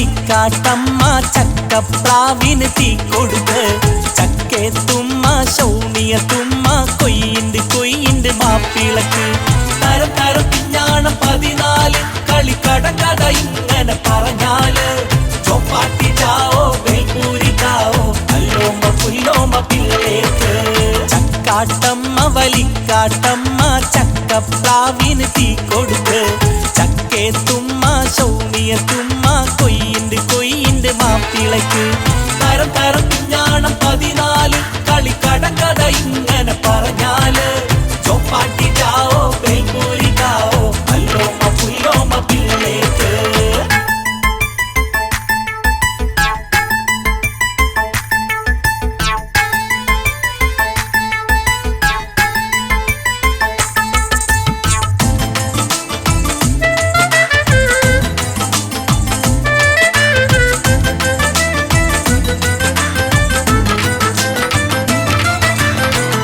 വലിക്കാട്ടമ്മ ചക്കപ്രാവിന് തീ കൊടുക്ക്. ചക്കേത്തുമ്മ ശൗണിയത്തുമ്മ കൊയ്യിണ്ട് മാപ്പിളക്ക്. തരം തരം പിഞ്ഞാണം 14 കളിക്കടങ്കഥ ഇങ്ങനെ പറഞ്ഞാല് ചോപ്പാട്ടി ചാവോ വേൽപൂരി ചാവോ അല്ലോമ പുല്ലോമ പിള്ളേക്ക്. ചക്കാട്ടമ്മ വലിക്കാട്ടമ്മ ചക്കപ്രാവിന് തീ കൊടുക്ക്. ചക്കേത്തുമ്മ ശൗണിയത്തുമ്മ കൊയ്യിണ്ട് മാപ്പിളക്ക്. തരം തരം പിഞ്ഞാണം 14 കളിക്കടങ്കഥ ഇങ്ങനെ പറഞ്ഞാല് ചോപ്പാട്ടി ചാവോ വേൽപൂരി ചാവോ അല്ലോമ പുല്ലോമ പിള്ളേക്ക്.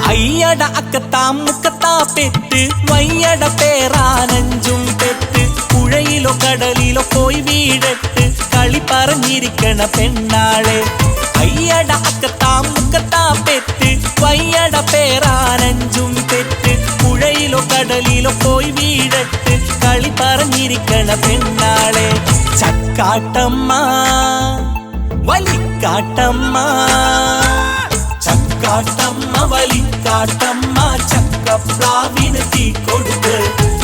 അയ്യട അക്കത്താം മുക്കത്താ പെറ്റ് വയ്യട പേരാനഞ്ചും പെറ്റ്. പുഴയിലോ കടലിലോ പോയി വീഴട്ട് കളി പറഞ്ഞിരിക്കണ പെണ്ണാളെ. അയ്യട അക്കത്താം മുക്കത്താ പെറ്റ് വയ്യട പേരാനഞ്ചും പെറ്റ്. പുഴയിലോ കടലിലോ പോയി വീഴട്ട് കളി പറഞ്ഞിരിക്കണ പെണ്ണാളെ. ചക്കാട്ടമ്മ വലിക്കാട്ടമ്മ ചക്കാട്ടമ്മ വലിക്കാട്ടമ്മ ചക്കപ്രാവിന് തീ കൊടുക്ക്.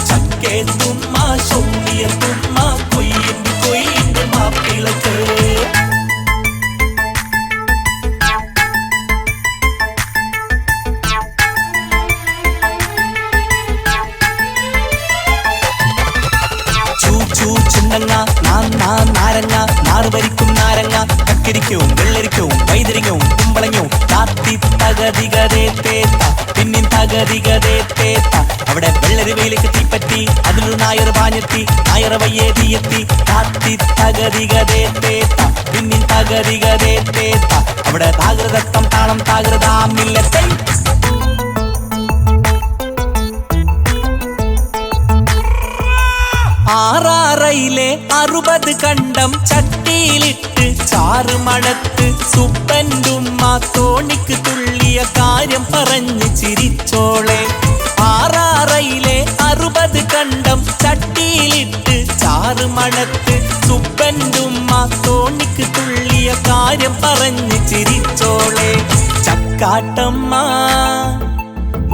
ചക്കേത്തുമ്മ ശൗണിയത്തുമ്മ കൊയ്യിണ്ട് മാപ്പിളക്ക്. ചുണ്ണങ്ങ നാരങ്ങ നാറ് ഭരിക്കും നാരങ്ങ കക്കിരിക്കവും വെള്ളരിക്കവും വൈതരിക്കവും കുമ്പളങ്ങവും താത്തി തകതികതേ തേത്ത പിന്നിൻ തകതികതേ തേത്ത. അവിടെ വെള്ളരി വെയിലേക്ക് തീപ്പറ്റി അതിലൊരു നായർ പാഞ്ഞെത്തി നായറ വയ്യേ തീയെത്തി താത്തി തകതികതേ തേത്ത പിന്നിൻ തകതികതേ തേത്ത. അവിടെ താകൃതത്തം താളം താകൃതാമില്ലത്തെ. ആറാറയിലെ 60 കണ്ടം ചട്ടിയിലിട്ട് ചാറ് മണത്ത് സുപ്പൻ്റുമ്മ തോണിക്ക് തുള്ളിയ കാര്യം പറഞ്ഞ് ചിരിച്ചോളെ. ആറാറയിലെ 60 കണ്ടം ചട്ടിയിലിട്ട് ചാറ് മണത്ത് സുപ്പൻ്റുമ്മ തോണിക്ക് തുള്ളിയ കാര്യം പറഞ്ഞ് ചിരിച്ചോളെ. ചക്കാട്ടമ്മ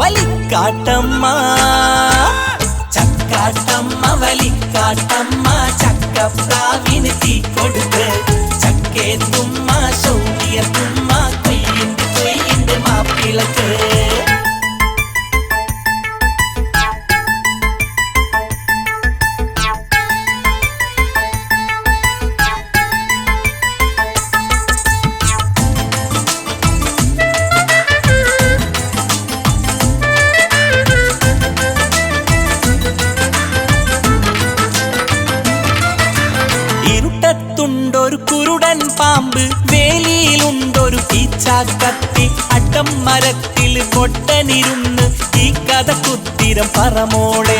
വലിക്കാട്ടമ്മ ചക്കാട്ടമ്മ വലിക്കാട്ടമ്മ ചക്കപ്രാവിന് തീ കൊടുക്ക്. ചക്കേത്തുമ്മ ശൗണിയത്തുമ്മ കൊയ്യിണ്ട് മാപ്പിളക്ക്. ഇരുട്ടത്തുണ്ടൊരു കുരുടൻ പാമ്പ് വേലിയിലുണ്ടൊരു ഈച്ചാക്കത്തി. അട്ടം മരത്തിൽ പൊട്ടനിരുന്ന് ഈ കഥ കുത്തിരം പറമോളെ.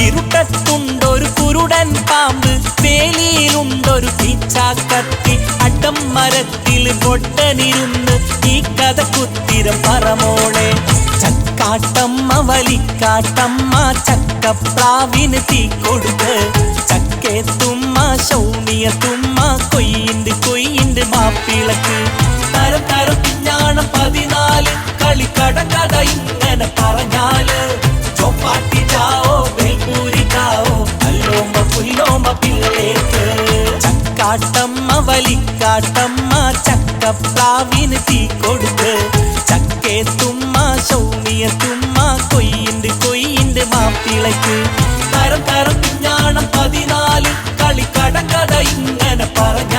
ഇരുട്ടത്തുണ്ടൊരു കുരുടൻ പാമ്പ് വേലിയിലുണ്ടൊരു ഈച്ചാക്കത്തി. അട്ടം മരത്തിൽ പൊട്ടനിരുന്ന് ഈ കഥ കുത്തിരം പറമോളെ. ചക്കാട്ടമ്മ വലിക്കാട്ടമ്മ ചക്കപ്രാവിന് തീ കൊടുക്ക്. ചക്കേത്തുമ്മ ശൗണിയത്തുമ്മ കൊയ്യിണ്ട് മാപ്പിളക്ക്. തരം തരം പിഞ്ഞാണം 14 കളിക്കടങ്കഥ ഇങ്ങനെ പറഞ്ഞാല് ചോപ്പാട്ടി ചാവോ വേൽപൂരി ചാവോ അല്ലോമ പുല്ലോമ പിള്ളേക്ക്. ചക്കാട്ടമ്മ വലിക്കാട്ടമ്മ ചക്കപ്രാവിന് തീ കൊടുക്ക്. ചക്കേത്തുമ്മ ശൗണിയത്തുമ്മ കൊയ്യിണ്ട് മാപ്പിളക്ക്. തരം തരം പിഞ്ഞാണം 14 കളിക്കടങ്കഥ ഇങ്ങനെ പറഞ്ഞ